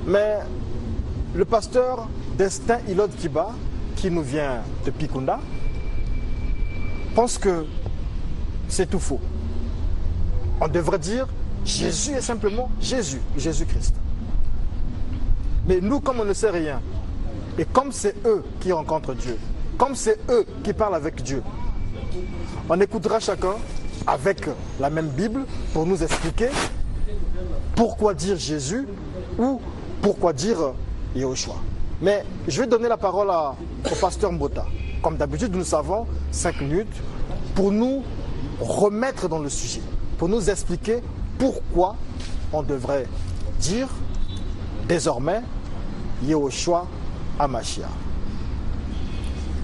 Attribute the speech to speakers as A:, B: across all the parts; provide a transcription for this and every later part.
A: Mais le pasteur Destin Ilod Kiba, qui nous vient de Pikunda, pense que c'est tout faux. On devrait dire Jésus est simplement Jésus, Jésus-Christ. Mais nous, comme on ne sait rien, et comme c'est eux qui rencontrent Dieu, comme c'est eux qui parlent avec Dieu, on écoutera chacun avec la même Bible pour nous expliquer pourquoi dire Jésus ou pourquoi dire Yahushua. Mais je vais donner la parole au pasteur Mbota. Comme d'habitude, nous avons 5 minutes pour nous remettre dans le sujet, pour nous expliquer pourquoi on devrait dire désormais Yahushua Hamashiach.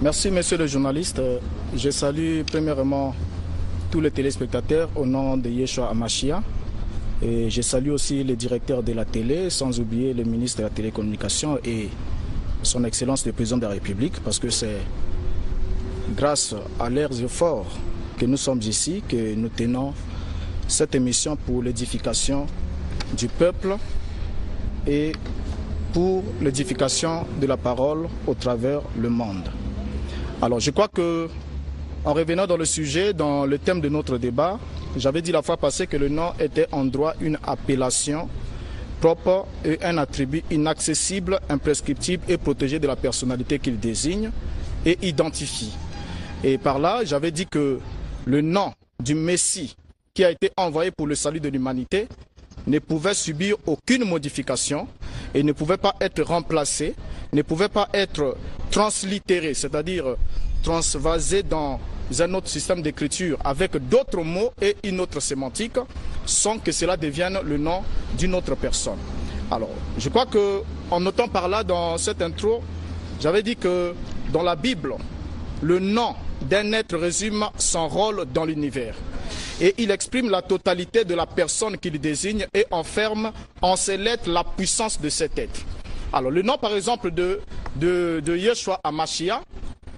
B: Merci, monsieur le journaliste. Je salue premièrement tous les téléspectateurs au nom de Yeshua Hamashiach. Et je salue aussi le directeur de la télé, sans oublier le ministre de la télécommunication et son Excellence le Président de la République, parce que c'est grâce à leurs efforts que nous sommes ici, que nous tenons cette émission pour l'édification du peuple et pour l'édification de la parole au travers le monde. Alors je crois que, en revenant dans le sujet, dans le thème de notre débat, j'avais dit la fois passée que le nom était en droit une appellation propre et un attribut inaccessible, imprescriptible et protégé de la personnalité qu'il désigne et identifie. Et par là, j'avais dit que le nom du Messie qui a été envoyé pour le salut de l'humanité ne pouvait subir aucune modification et ne pouvait pas être remplacé, ne pouvait pas être translittéré, c'est-à-dire transvasé dans un autre système d'écriture avec d'autres mots et une autre sémantique sans que cela devienne le nom d'une autre personne. Alors, je crois qu'en notant par là dans cette intro, j'avais dit que dans la Bible, le nom d'un être résume son rôle dans l'univers. Et il exprime la totalité de la personne qu'il désigne et enferme en ses lettres la puissance de cet être. Alors, le nom, par exemple, de Yeshua Hamashiach,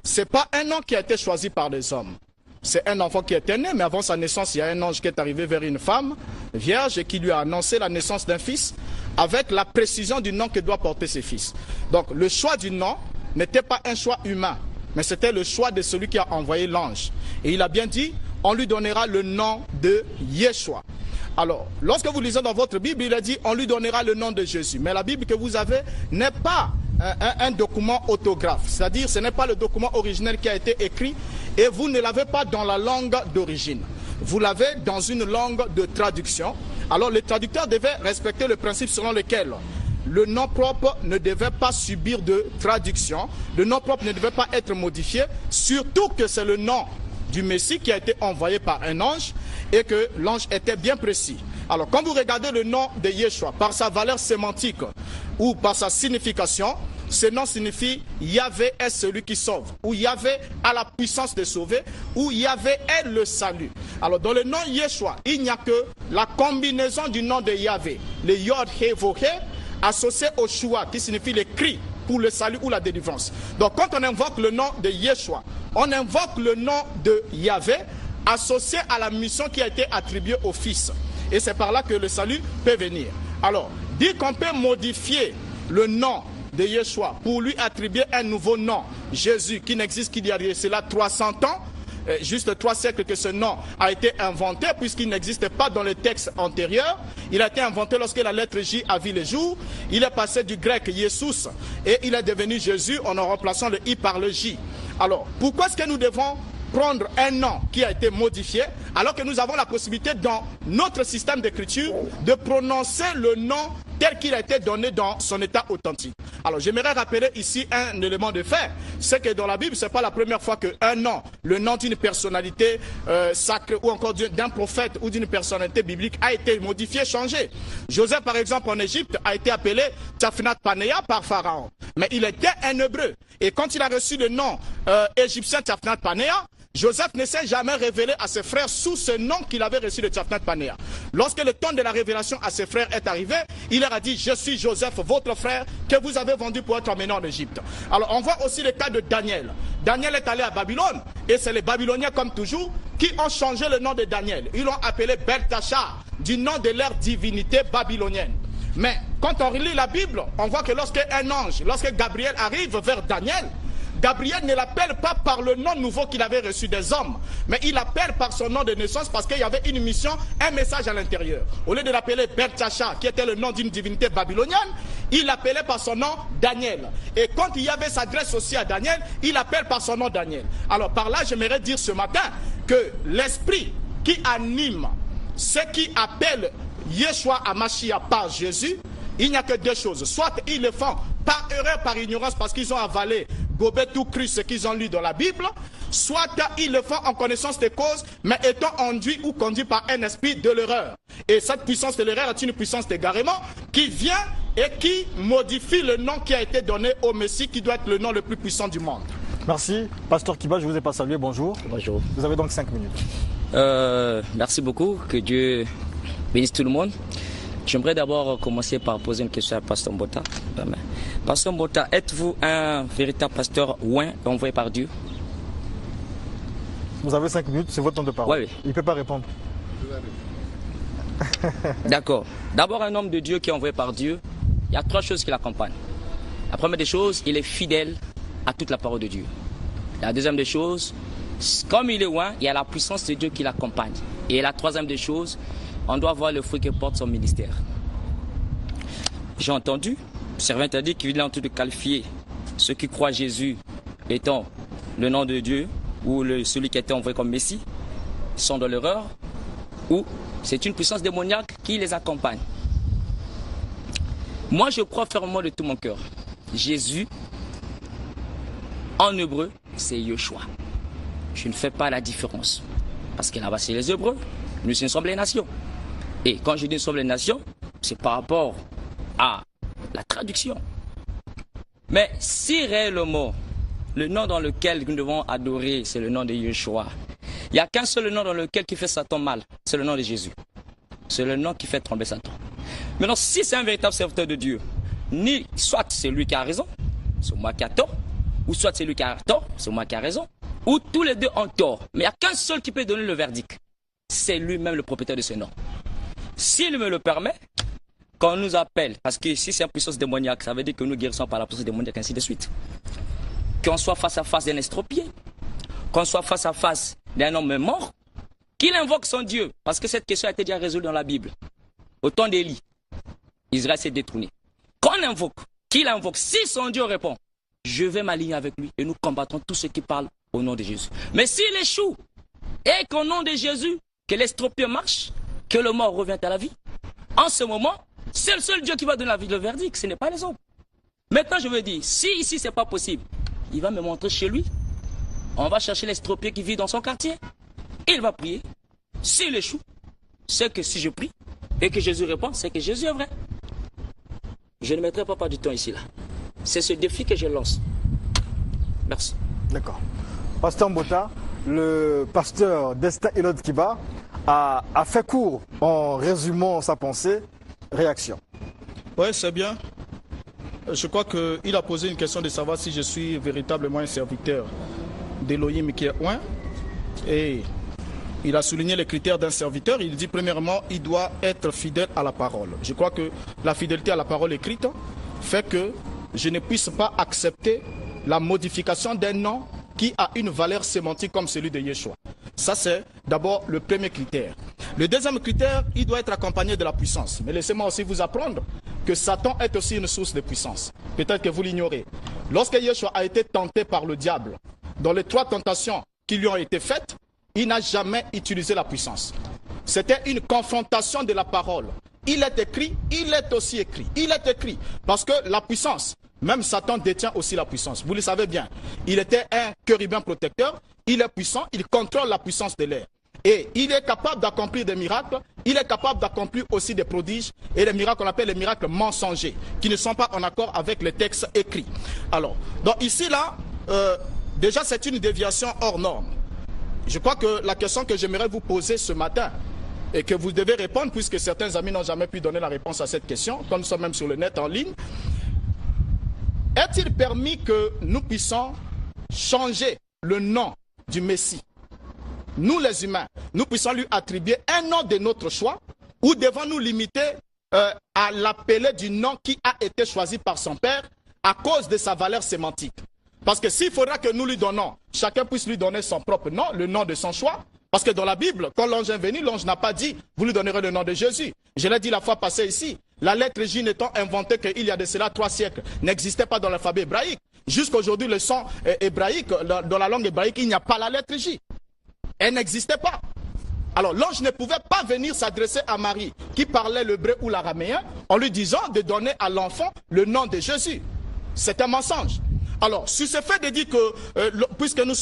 B: ce n'est pas un nom qui a été choisi par des hommes. C'est un enfant qui était né, mais avant sa naissance, il y a un ange qui est arrivé vers une femme vierge et qui lui a annoncé la naissance d'un fils avec la précision du nom que doit porter ce fils. Donc, le choix du nom n'était pas un choix humain, mais c'était le choix de celui qui a envoyé l'ange. Et il a bien dit, on lui donnera le nom de Yeshua. Alors, lorsque vous lisez dans votre Bible, il a dit, on lui donnera le nom de Jésus. Mais la Bible que vous avez n'est pas un document autographe, c'est-à-dire ce n'est pas le document originel qui a été écrit et vous ne l'avez pas dans la langue d'origine. Vous l'avez dans une langue de traduction. Alors, le traducteur devait respecter le principe selon lequel le nom propre ne devait pas subir de traduction, le nom propre ne devait pas être modifié, surtout que c'est le nom du Messie qui a été envoyé par un ange et que l'ange était bien précis. Alors, quand vous regardez le nom de Yeshua, par sa valeur sémantique ou par sa signification, ce nom signifie Yahvé est celui qui sauve, ou Yahvé a la puissance de sauver, ou Yahvé est le salut. Alors, dans le nom Yeshua, il n'y a que la combinaison du nom de Yahvé, le Yod He Vo He, associé au Shua, qui signifie le cri pour le salut ou la délivrance. Donc, quand on invoque le nom de Yeshua, on invoque le nom de Yahvé associé à la mission qui a été attribuée au Fils. Et c'est par là que le salut peut venir. Alors, dire qu'on peut modifier le nom de Yeshua pour lui attribuer un nouveau nom, Jésus, qui n'existe qu'il y a cela 300 ans, juste 3 siècles que ce nom a été inventé, puisqu'il n'existait pas dans les textes antérieurs. Il a été inventé lorsque la lettre J a vu le jour. Il est passé du grec Jesus et il est devenu Jésus en remplaçant le I par le J. Alors, pourquoi est-ce que nous devons prendre un nom qui a été modifié, alors que nous avons la possibilité dans notre système d'écriture de prononcer le nom tel qu'il a été donné dans son état authentique. Alors j'aimerais rappeler ici un élément de fait, c'est que dans la Bible, ce n'est pas la première fois qu'un nom, le nom d'une personnalité sacrée ou encore d'un prophète ou d'une personnalité biblique a été modifié, changé. Joseph par exemple en Égypte a été appelé Tafnat Panéa par Pharaon, mais il était un hébreu. Et quand il a reçu le nom égyptien Tafnat Panéa, Joseph ne s'est jamais révélé à ses frères sous ce nom qu'il avait reçu de Tafnat Panéa. Lorsque le temps de la révélation à ses frères est arrivé, il leur a dit, je suis Joseph, votre frère, que vous avez vendu pour être emmené en Égypte. Alors on voit aussi le cas de Daniel. Daniel est allé à Babylone, et c'est les Babyloniens comme toujours qui ont changé le nom de Daniel. Ils l'ont appelé Beltachar, du nom de leur divinité babylonienne. Mais quand on relit la Bible, on voit que lorsque Gabriel arrive vers Daniel, Gabriel ne l'appelle pas par le nom nouveau qu'il avait reçu des hommes, mais il l'appelle par son nom de naissance parce qu'il y avait une mission, un message à l'intérieur. Au lieu de l'appeler Belteshazzar, qui était le nom d'une divinité babylonienne, il l'appelait par son nom Daniel. Et quand il y avait s'adresse aussi à Daniel, il l'appelle par son nom Daniel. Alors par là, j'aimerais dire ce matin que l'esprit qui anime ceux qui appellent Yeshua HaMashiach par Jésus, il n'y a que deux choses. Soit ils le font par erreur, par ignorance, parce qu'ils ont avalé, gobé tout cru ce qu'ils ont lu dans la Bible, soit ils le font en connaissance des causes, mais étant enduits ou conduits par un esprit de l'erreur. Et cette puissance de l'erreur est une puissance d'égarement qui vient et qui modifie le nom qui a été donné au Messie, qui doit être le nom le plus puissant du monde.
A: Merci. Pasteur Kiba, je ne vous ai pas salué. Bonjour.
C: Bonjour.
A: Vous avez donc 5 minutes.
C: Merci beaucoup. Que Dieu bénisse tout le monde. J'aimerais d'abord commencer par poser une question à Pasteur Mbota. Pasteur Mbota, êtes-vous un véritable pasteur oint envoyé par Dieu?
A: Vous avez 5 minutes, c'est votre temps de parole.
C: Oui.
A: Il ne peut pas répondre.
C: D'accord. D'abord, un homme de Dieu qui est envoyé par Dieu, il y a 3 choses qui l'accompagnent. La première des choses, il est fidèle à toute la parole de Dieu. La deuxième des choses, comme il est oint, il y a la puissance de Dieu qui l'accompagne. Et la troisième des choses, on doit voir le fruit que porte son ministère. J'ai entendu, le servant a dit qu'il est en train de qualifier ceux qui croient Jésus étant le nom de Dieu ou celui qui a été envoyé comme Messie, sont dans l'erreur, ou c'est une puissance démoniaque qui les accompagne. Moi, je crois fermement de tout mon cœur. Jésus, en hébreu, c'est Yeshua. Je ne fais pas la différence. Parce que là-bas, c'est les Hébreux. Nous sommes les nations. Et quand je dis nous sommes les nations, c'est par rapport à la traduction. Mais si réellement, le nom dans lequel nous devons adorer, c'est le nom de Yeshua. Il n'y a qu'un seul nom dans lequel qui fait Satan mal, c'est le nom de Jésus. C'est le nom qui fait trembler Satan. Maintenant, si c'est un véritable serviteur de Dieu, soit c'est lui qui a raison, c'est moi qui a tort, ou soit c'est lui qui a tort, c'est moi qui a raison, ou tous les deux ont tort. Mais il n'y a qu'un seul qui peut donner le verdict. C'est lui-même le propriétaire de ce nom. S'il me le permet, quand on nous appelle, parce que si c'est une puissance démoniaque, ça veut dire que nous guérissons par la puissance démoniaque, ainsi de suite. Qu'on soit face à face d'un estropié, qu'on soit face à face d'un homme mort, qu'il invoque son Dieu, parce que cette question a été déjà résolue dans la Bible. Au temps d'Élie, Israël s'est détourné. Qu'on invoque, qu'il invoque, si son Dieu répond, je vais m'aligner avec lui et nous combattrons tous ceux qui parlent au nom de Jésus. Mais s'il échoue, et qu'au nom de Jésus, que l'estropié marche, que le mort revient à la vie, en ce moment, c'est le seul Dieu qui va donner la vie, le verdict, ce n'est pas les autres. Maintenant, je veux dire, si ici c'est pas possible, il va me montrer chez lui. On va chercher l'estropié qui vit dans son quartier. Il va prier. S'il échoue, c'est que si je prie et que Jésus répond, c'est que Jésus est vrai. Je ne mettrai pas du temps ici là. C'est ce défi que je lance. Merci.
A: D'accord. Pasteur Mbota, le pasteur Destin Elod Kiba a fait court en résumant sa pensée. Réaction.
B: Oui, c'est bien. Je crois qu'il a posé une question de savoir si je suis véritablement un serviteur d'Elohim qui est oint. Et il a souligné les critères d'un serviteur. Il dit premièrement, il doit être fidèle à la parole. Je crois que la fidélité à la parole écrite fait que je ne puisse pas accepter la modification d'un nom qui a une valeur sémantique comme celui de Yeshua. Ça, c'est d'abord le premier critère. Le deuxième critère, il doit être accompagné de la puissance. Mais laissez-moi aussi vous apprendre que Satan est aussi une source de puissance. Peut-être que vous l'ignorez. Lorsque Yeshua a été tenté par le diable, dans les 3 tentations qui lui ont été faites, il n'a jamais utilisé la puissance. C'était une confrontation de la parole. Il est écrit, il est aussi écrit. Il est écrit parce que la puissance, même Satan détient aussi la puissance. Vous le savez bien. Il était un chérubin protecteur. Il est puissant. Il contrôle la puissance de l'air. Et il est capable d'accomplir des miracles. Il est capable d'accomplir aussi des prodiges et des miracles qu'on appelle les miracles mensongers, qui ne sont pas en accord avec les textes écrits. Alors, donc ici, là, déjà, c'est une déviation hors norme. Je crois que la question que j'aimerais vous poser ce matin, et que vous devez répondre, puisque certains amis n'ont jamais pu donner la réponse à cette question, comme nous sommes même sur le net en ligne, est-il permis que nous puissions changer le nom du Messie? Nous les humains, nous puissions lui attribuer un nom de notre choix, ou devons-nous limiter à l'appeler du nom qui a été choisi par son père à cause de sa valeur sémantique. Parce que s'il faudra que nous lui donnons, chacun puisse lui donner son propre nom, le nom de son choix. Parce que dans la Bible, quand l'ange est venu, l'ange n'a pas dit, vous lui donnerez le nom de Jésus. Je l'ai dit la fois passée ici, la lettre J n'étant inventée qu'il y a de cela 3 siècles, n'existait pas dans l'alphabet hébraïque. Jusqu'à aujourd'hui, le son hébraïque, dans la langue hébraïque, il n'y a pas la lettre J. Elle n'existait pas. Alors l'ange ne pouvait pas venir s'adresser à Marie, qui parlait l'hébreu ou l'araméen, en lui disant de donner à l'enfant le nom de Jésus. C'est un mensonge. Alors, sur ce fait de dire que, puisque nous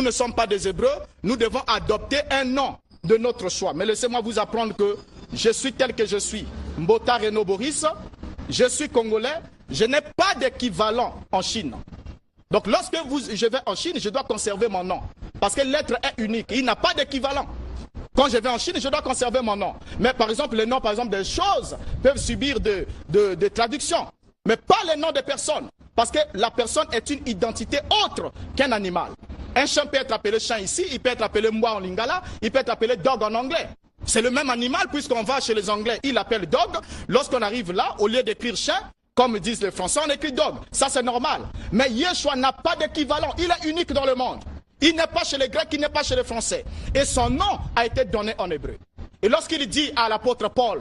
B: ne sommes pas des Hébreux, nous devons adopter un nom de notre choix. Mais laissez-moi vous apprendre que je suis tel que je suis. Mbota Reno Boris, je suis congolais, je n'ai pas d'équivalent en Chine. Donc, lorsque je vais en Chine, je dois conserver mon nom. Parce que l'être est unique, il n'a pas d'équivalent. Quand je vais en Chine, je dois conserver mon nom. Mais par exemple, les noms des choses peuvent subir des traductions. Mais pas les noms des personnes. Parce que la personne est une identité autre qu'un animal. Un chien peut être appelé chien ici, il peut être appelé moi en lingala, il peut être appelé dog en anglais. C'est le même animal puisqu'on va chez les Anglais, ils l'appellent dog. Lorsqu'on arrive là, au lieu d'écrire chien, comme disent les Français, on écrit dog. Ça c'est normal. Mais Yeshua n'a pas d'équivalent, il est unique dans le monde. Il n'est pas chez les Grecs, il n'est pas chez les Français. Et son nom a été donné en hébreu. Et lorsqu'il dit à l'apôtre Paul,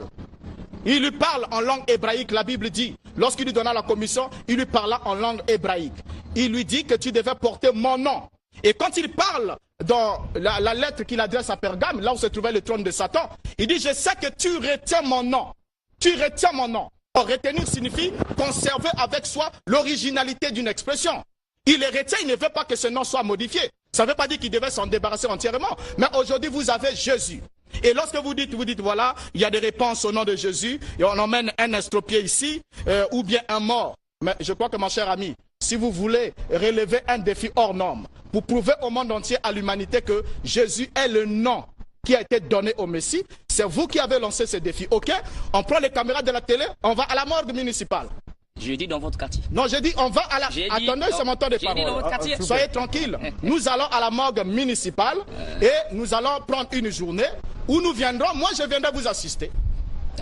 B: il lui parle en langue hébraïque, la Bible dit, lorsqu'il lui donna la commission, il lui parla en langue hébraïque. Il lui dit que tu devais porter mon nom. Et quand il parle dans la lettre qu'il adresse à Pergame, là où se trouvait le trône de Satan, il dit, je sais que tu retiens mon nom. Tu retiens mon nom. Or, retenir signifie conserver avec soi l'originalité d'une expression. Il les retient, il ne veut pas que ce nom soit modifié. Ça ne veut pas dire qu'il devait s'en débarrasser entièrement. Mais aujourd'hui, vous avez Jésus. Et lorsque vous dites voilà, il y a des réponses au nom de Jésus, et on emmène un estropié ici, ou bien un mort. Mais je crois que mon cher ami, si vous voulez relever un défi hors norme, pour prouver au monde entier, à l'humanité, que Jésus est le nom qui a été donné au Messie, c'est vous qui avez lancé ce défi. Ok, on prend les caméras de la télé, on va à la morgue municipale.
C: Je dis dans votre quartier.
B: Non, j'ai dit on va à la... Attendez, c'est mon temps de parole. Soyez tranquille. Nous allons à la morgue municipale et nous allons prendre une journée où nous viendrons. Moi, je viendrai vous assister.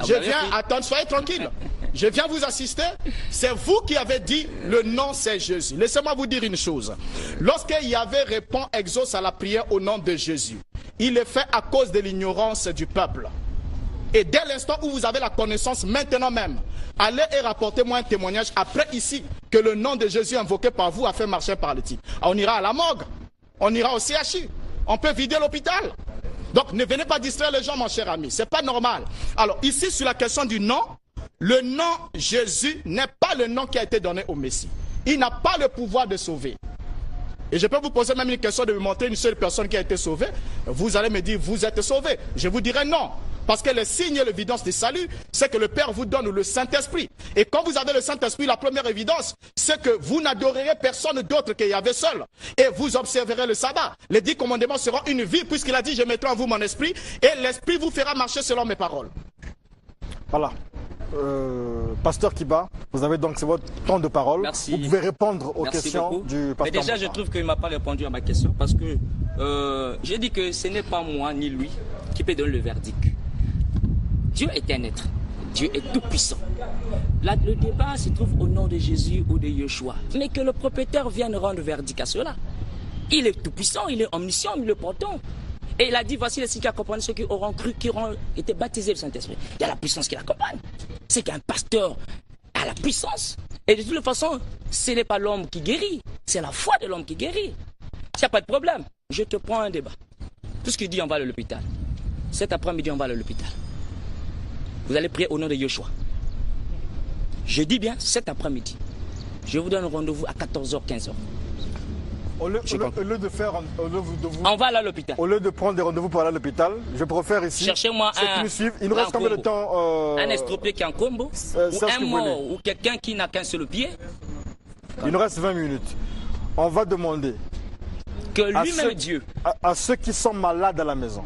B: Je viens, attendre, soyez tranquille. Je viens vous assister. C'est vous qui avez dit le nom, c'est Jésus. Laissez-moi vous dire une chose. Lorsqu'il y avait répond, exauce à la prière au nom de Jésus, il est fait à cause de l'ignorance du peuple. Et dès l'instant où vous avez la connaissance, maintenant même, allez et rapportez-moi un témoignage après ici que le nom de Jésus invoqué par vous a fait marcher paralytique. On ira à la morgue, on ira au CHU, on peut vider l'hôpital. Donc ne venez pas distraire les gens, mon cher ami, c'est pas normal. Alors ici sur la question du nom, le nom Jésus n'est pas le nom qui a été donné au Messie. Il n'a pas le pouvoir de sauver. Et je peux vous poser même une question de me montrer une seule personne qui a été sauvée. Vous allez me dire, vous êtes sauvé. Je vous dirai non. Parce que le signe et l'évidence du salut, c'est que le Père vous donne le Saint-Esprit. Et quand vous avez le Saint-Esprit, la première évidence, c'est que vous n'adorerez personne d'autre que Yahvé seul. Et vous observerez le sabbat. Les 10 commandements seront une vie, puisqu'il a dit, je mettrai en vous mon esprit, et l'esprit vous fera marcher selon mes paroles.
A: Voilà. Pasteur Kiba, vous avez donc votre temps de parole.
C: Merci.
A: Vous pouvez répondre aux
C: Merci
A: questions
C: beaucoup.
A: du pasteur.
C: Mais déjà, je trouve qu'il ne m'a pas répondu à ma question parce que j'ai dit que ce n'est pas moi ni lui qui peut donner le verdict. Dieu est un être. Dieu est tout puissant. Là, le débat se trouve au nom de Jésus ou de Yeshua. Mais que le propriétaire vienne rendre verdict à cela. Il est tout puissant, il est omniscient, il est portant. Et il a dit, voici les signes qui accompagnent ceux qui auront cru, qui auront été baptisés du Saint-Esprit. Il y a la puissance qui l'accompagne. C'est qu'un pasteur a la puissance. Et de toute façon, ce n'est pas l'homme qui guérit, c'est la foi de l'homme qui guérit. S'il n'y a pas de problème, je te prends un débat. Tout ce qu'il dit, on va à l'hôpital. Cet après-midi, on va à l'hôpital. Vous allez prier au nom de Yeshua. Je dis bien cet après-midi. Je vous donne rendez-vous à 14h, 15h.
A: Au lieu de faire,
C: on va aller à l'hôpital.
A: Au lieu de prendre des rendez-vous pour aller à l'hôpital, je préfère ici.
C: Cherchez-moi un.
A: Il nous reste combien de temps
C: un estropié qui est en combo, ou un mort, ou quelqu'un qui n'a qu'un seul pied.
A: Il nous reste 20 minutes. On va demander
C: que lui-même Dieu.
A: À ceux qui sont malades à la maison.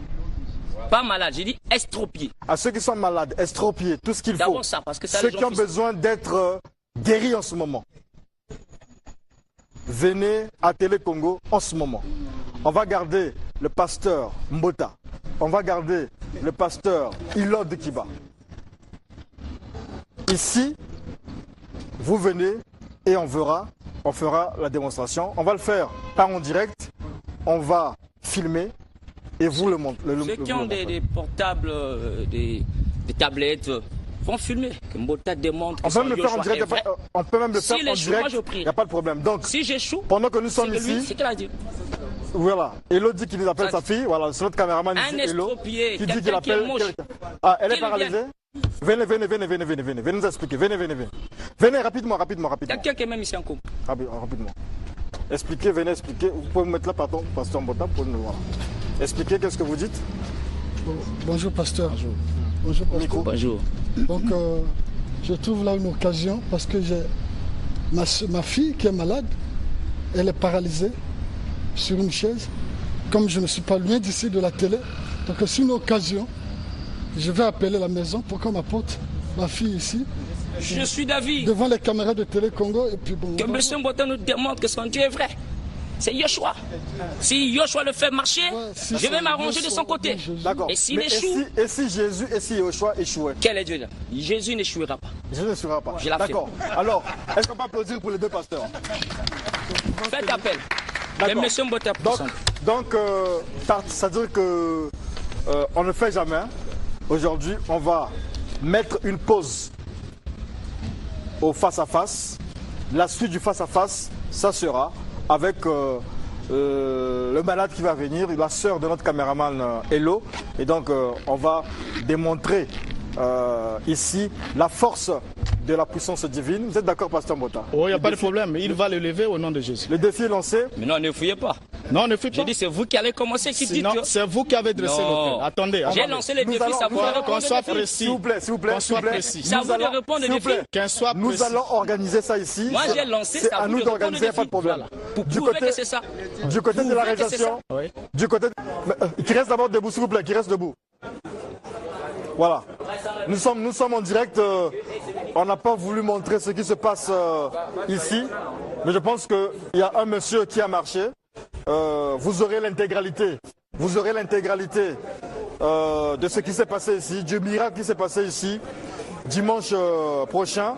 C: Pas malade, j'ai dit estropié.
A: À ceux qui sont malades, estropiés, tout ce qu'il faut.
C: D'abord ça, parce que ça,
A: ceux qui ont besoin d'être guéris en ce moment. Venez à Télé Congo en ce moment. On va garder le pasteur Mbota. On va garder le pasteur Ilod Kiba. ici, vous venez et on fera la démonstration. On va le faire pas en direct, on va filmer et vous le montrez.
C: Ceux qui ont des portables, des tablettes, vont filmer. Que Mbota démontre que
A: on peut même le faire en direct. On peut même le faire en direct. Il n'y a pas de problème. Donc,
C: si j'échoue,
A: pendant que nous sommes ici,
C: c'est qu'elle a dit.
A: Voilà. Elodie qui nous appelle sa fille. Voilà, c'est notre caméraman ici. Hello, qui dit qu'il appelle quelqu'un. Ah, elle est paralysée. Venez nous expliquer. Venez rapidement.
C: Quelqu'un qui est même ici en couple.
A: Rapidement. Expliquez, venez expliquer. Vous pouvez me mettre là, pardon, pasteur Mbota, pour nous voir. Expliquez, qu'est-ce que vous dites?
D: Bonjour, pasteur. Bonjour, pasteur.
C: Bonjour.
D: Donc, je trouve là une occasion parce que j'ai ma fille qui est malade. Elle est paralysée sur une chaise. Comme je ne suis pas loin d'ici de la télé, donc c'est une occasion. Je vais appeler la maison pour qu'on m'apporte ma fille ici.
C: Je suis d'avis.
D: Devant les caméras de Télé Congo. Et puis bon,
C: que M. Mbota nous démontre que son Dieu est vrai. C'est Yoshua. Si Yoshua le fait marcher, je vais m'arranger de son côté.
A: D'accord.
C: Et s'il échoue.
A: Et si Jésus et si Yoshua échouaient?
C: Quel est Dieu là? Jésus n'échouera pas.
A: Jésus n'échouera pas.
C: D'accord.
A: Alors, est-ce qu'on peut applaudir pour les deux pasteurs?
C: Faites appel. De M. Mbota.
A: Donc, ça veut dire que on ne fait jamais. Aujourd'hui, on va mettre une pause au face-à-face. La suite du face-à-face, ça sera avec le malade qui va venir, la sœur de notre caméraman Hello. Et donc, on va démontrer ici la force de la puissance divine. Vous êtes d'accord, pasteur Mbota?
B: Oh, il n'y a pas de problème. Il va le lever au nom de Jésus.
A: Le défi est lancé.
C: Mais non, ne fouillez pas.
B: Non, ne fouillez pas.
C: J'ai dit, c'est vous qui allez commencer. Qui dit que...
B: c'est vous qui avez dressé l'hôtel. Attendez.
C: J'ai lancé les défis, ça vous répondre.
B: Qu'on soit précis.
A: S'il vous plaît.
B: Qu'on soit précis.
C: Ça vous de répondre les défis.
B: Qu'on soit précis.
A: Nous allons organiser ça ici.
C: Moi, j'ai lancé ça.
A: C'est à nous d'organiser, pas de problème.
C: Pour prouver que c'est ça.
A: Du côté de la réalisation. Du côté. Qui reste d'abord debout, s'il vous plaît. Qui reste debout. Voilà. Nous sommes en direct. On n'a pas voulu montrer ce qui se passe ici. Mais je pense qu'il y a un monsieur qui a marché. Vous aurez l'intégralité. Vous aurez l'intégralité de ce qui s'est passé ici, du miracle qui s'est passé ici, dimanche prochain.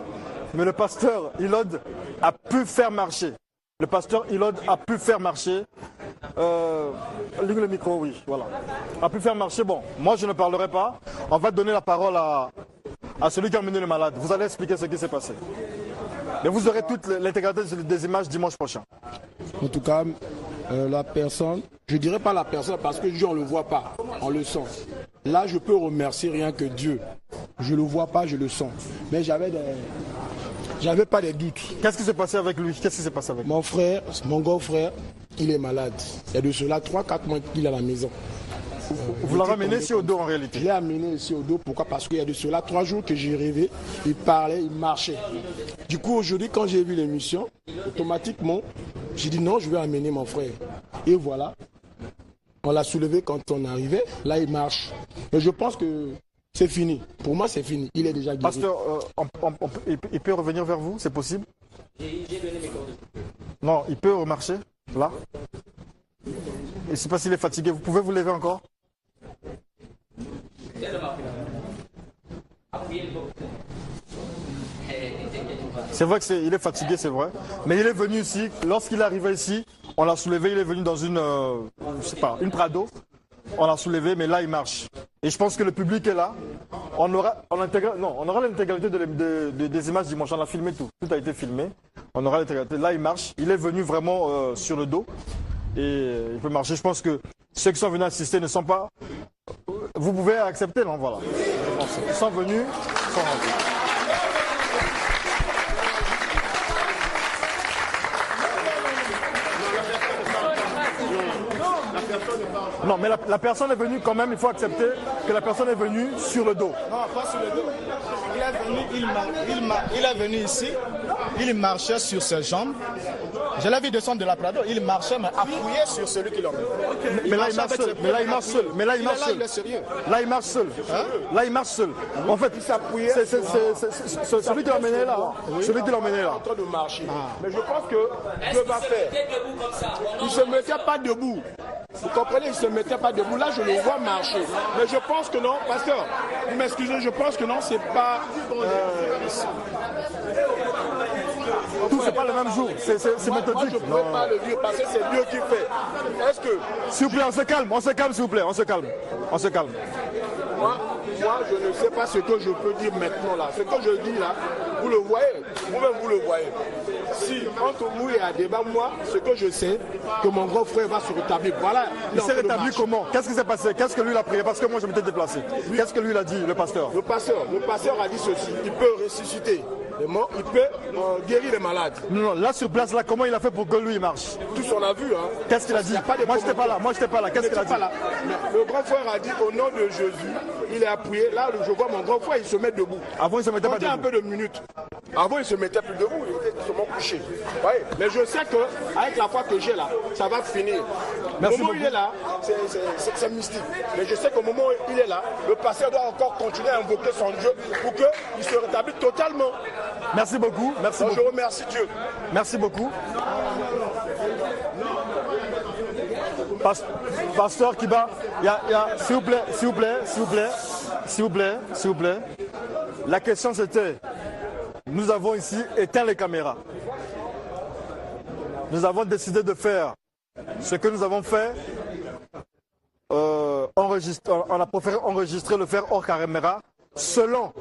A: Mais le pasteur Hilod a pu faire marcher. Le pasteur Hilod a pu faire marcher. Le micro, oui, voilà. A pu faire marcher. Bon, moi je ne parlerai pas. On va donner la parole à celui qui a emmené le malade. Vous allez expliquer ce qui s'est passé. Mais vous aurez toute l'intégralité des images dimanche prochain.
E: En tout cas, la personne, je dirais pas la personne parce que Dieu on le voit pas, on le sent. Là, je peux remercier rien que Dieu. Je le vois pas, je le sens. Mais j'avais pas des doutes.
A: Qu'est-ce qui s'est passé avec lui? Qu'est-ce qui s'est passé avec lui?
E: Mon frère, mon grand frère, il est malade. Il y a de cela 3-4 mois qu'il est à la maison.
A: Vous l'avez amené ici au dos en réalité?
E: Je l'ai amené ici au dos. Pourquoi? Parce qu'il y a de cela 3 jours que j'ai rêvé. Il parlait, il marchait. Du coup, aujourd'hui, quand j'ai vu l'émission, automatiquement, j'ai dit non, je vais amener mon frère. Et voilà. On l'a soulevé quand on est arrivé. Là, il marche. Mais je pense que c'est fini. Pour moi, c'est fini. Il est déjà guéri.
A: Pasteur, il peut revenir vers vous? C'est possible? Non, il peut remarcher? Là? Et je ne sais pas s'il est fatigué. Vous pouvez vous lever encore? C'est vrai qu'il est fatigué, c'est vrai. Mais il est venu ici. Lorsqu'il est arrivé ici, on l'a soulevé. Il est venu dans une, je sais pas, une Prado. On l'a soulevé, mais là, il marche. Et je pense que le public est là. On aura l'intégralité des images dimanche. On a filmé tout. Tout a été filmé. On aura l'intégralité. Là, il marche. Il est venu vraiment sur le dos. Et il peut marcher. Je pense que ceux qui sont venus assister ne sont pas... Vous pouvez accepter, non? Voilà. Ils sont venus, ils sont rentrés. Non, mais la personne est venue quand même, il faut accepter que la personne est venue sur le dos.
B: Non, pas sur le dos. Il est venu ici, il marchait sur ses jambes. Je l'ai vu descendre de la Prado, il marchait mais appuyé sur celui qui l'emmène.
A: Mais là, il marche seul. Mais là, il marche seul. Mais là, il marche seul. Là, il marche seul. Là, il marche seul. En fait, c'est celui qui l'emmenait là. Celui qui l'emmenait là.
E: En train de marcher. Mais je pense que Dieu va faire. Il ne se mettait pas debout. Vous comprenez, il ne se mettait pas debout. Là, je le vois marcher. Mais je pense que non, pasteur, vous m'excusez, je pense que non, c'est pas...
A: Tout, c'est pas le même jour, c'est méthodique.
E: Moi, je ne peux pas le dire parce que c'est Dieu qui fait. Est-ce que...
A: S'il vous plaît, on se calme, s'il vous plaît, on se calme.
E: Moi, je ne sais pas ce que je peux dire maintenant là. Ce que je dis là, vous le voyez, vous-même vous le voyez. Si entre vous et Adeba, moi, ce que je sais, que mon grand frère va se rétablir. Voilà.
A: Il s'est rétabli comment? Qu'est-ce qui s'est passé? Qu'est-ce que lui a prié? Parce que moi je m'étais déplacé. Qu'est-ce que lui il a dit, le pasteur?
E: Le pasteur a dit ceci, il peut ressusciter les morts, il peut guérir les malades.
A: Non, là sur place, là, comment il a fait pour que lui il marche?
E: Tous on a vu. Hein.
A: Qu'est-ce qu'il a dit? Moi j'étais pas là, qu'est-ce qu'il a dit?
E: Le grand frère a dit au nom de Jésus, il a prié. Là, je vois mon grand frère, il se met debout.
A: Avant il se mettait pas debout.
E: Un peu de minutes. Avant il se mettait plus debout, il était seulement couché. Ouais. Mais je sais qu'avec la foi que j'ai là, ça va finir. Au moment où il est là, c'est mystique. Mais je sais qu'au moment où il est là, le pasteur doit encore continuer à invoquer son Dieu pour qu'il se rétablisse totalement.
A: Merci beaucoup. Merci beaucoup.
E: Je remercie Dieu.
A: Merci beaucoup. Pasteur Kiba, s'il vous plaît. La question c'était, nous avons ici éteint les caméras. Nous avons décidé de faire ce que nous avons fait. On a préféré enregistrer, le faire hors caméra, selon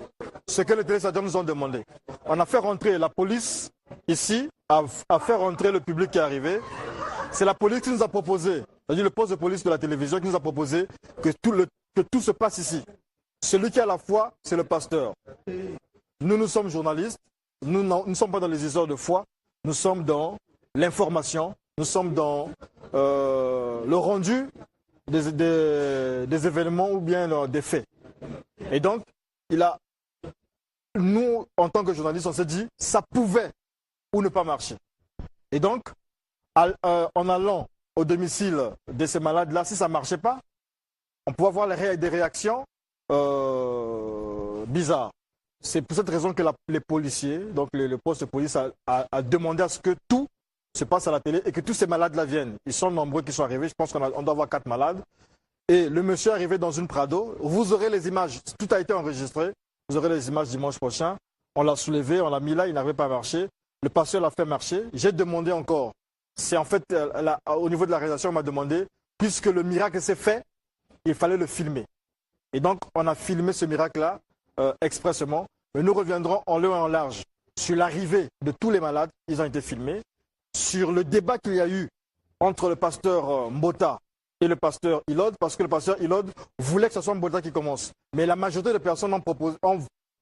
A: ce que les téléspectateurs nous ont demandé. On a fait rentrer la police ici, à faire rentrer le public qui est arrivé. C'est la police qui nous a proposé, c'est-à-dire le poste de police de la télévision qui nous a proposé que tout se passe ici. Celui qui a la foi, c'est le pasteur. Nous sommes journalistes, nous ne sommes pas dans les histoires de foi, nous sommes dans l'information, nous sommes dans le rendu des événements ou bien des faits. Et donc, nous, en tant que journalistes, on s'est dit, ça pouvait ou ne pas marcher. Et donc, en allant au domicile de ces malades-là, si ça ne marchait pas, on pouvait avoir des réactions bizarres. C'est pour cette raison que les policiers, donc le poste de police a demandé à ce que tout se passe à la télé et que tous ces malades-là viennent. Ils sont nombreux qui sont arrivés, je pense qu'on doit avoir 4 malades. Et le monsieur est arrivé dans une Prado, vous aurez les images, tout a été enregistré, vous aurez les images dimanche prochain. On l'a soulevé, on l'a mis là, il n'arrivait pas à marcher. Le pasteur l'a fait marcher. J'ai demandé encore, c'est en fait, au niveau de la réalisation, on m'a demandé, puisque le miracle s'est fait, il fallait le filmer. Et donc, on a filmé ce miracle-là expressément. Mais nous reviendrons en long et en large sur l'arrivée de tous les malades, ils ont été filmés, sur le débat qu'il y a eu entre le pasteur Mbota et le pasteur Ilod, parce que le pasteur Ilod voulait que ce soit Mbota qui commence. Mais la majorité des personnes ont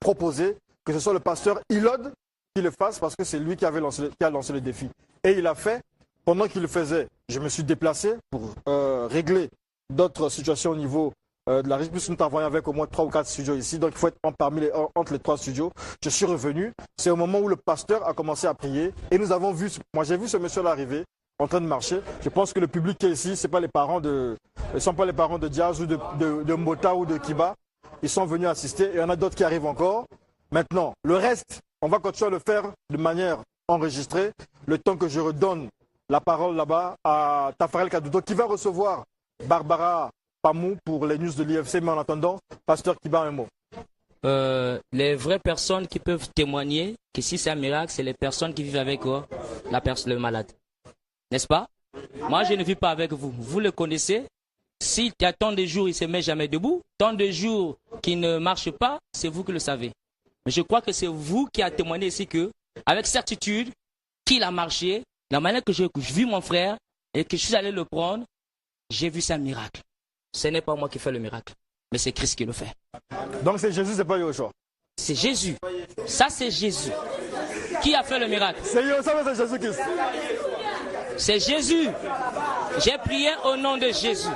A: proposé que ce soit le pasteur Ilod qui le fasse, parce que c'est lui qui a lancé le défi. Et il a fait. Pendant qu'il le faisait, je me suis déplacé pour régler d'autres situations au niveau de la région, puisque nous travaillons avec au moins 3 ou 4 studios ici, donc il faut être entre les 3 studios. Je suis revenu, c'est au moment où le pasteur a commencé à prier, et nous avon vu, moi j'ai vu ce monsieur-là arriver, en train de marcher. Je pense que le public qui est ici, ce ne sont pas les parents de Diaz ou de Mbota ou de Kiba, ils sont venus assister, et il y en a d'autres qui arrivent encore. Maintenant, le reste, on va continuer à le faire de manière enregistrée, le temps que je redonne la parole là-bas à Tafarel Kadoudo, qui va recevoir Barbara Pamou pour les news de l'IFC, mais en attendant, pasteur Kiba, un mot.
C: Les vraies personnes qui peuvent témoigner que si c'est un miracle, c'est les personnes qui vivent avec le malade. N'est-ce pas? Moi, je ne vis pas avec vous. Vous le connaissez. S'il y a tant de jours, il ne se met jamais debout, tant de jours qu'il ne marche pas, c'est vous qui le savez. Mais je crois que c'est vous qui avez témoigné ici que, avec certitude, qu'il a marché, la manière que j'ai vu mon frère et que je suis allé le prendre, j'ai vu ça un miracle. Ce n'est pas moi qui fais le miracle, mais c'est Christ qui le fait.
A: Donc c'est Jésus, c'est pas Yoshua.
C: C'est Jésus. Ça c'est Jésus. Qui a fait le miracle?
A: C'est Yoshua, mais c'est Jésus-Christ.
C: C'est Jésus. J'ai prié au nom de Jésus.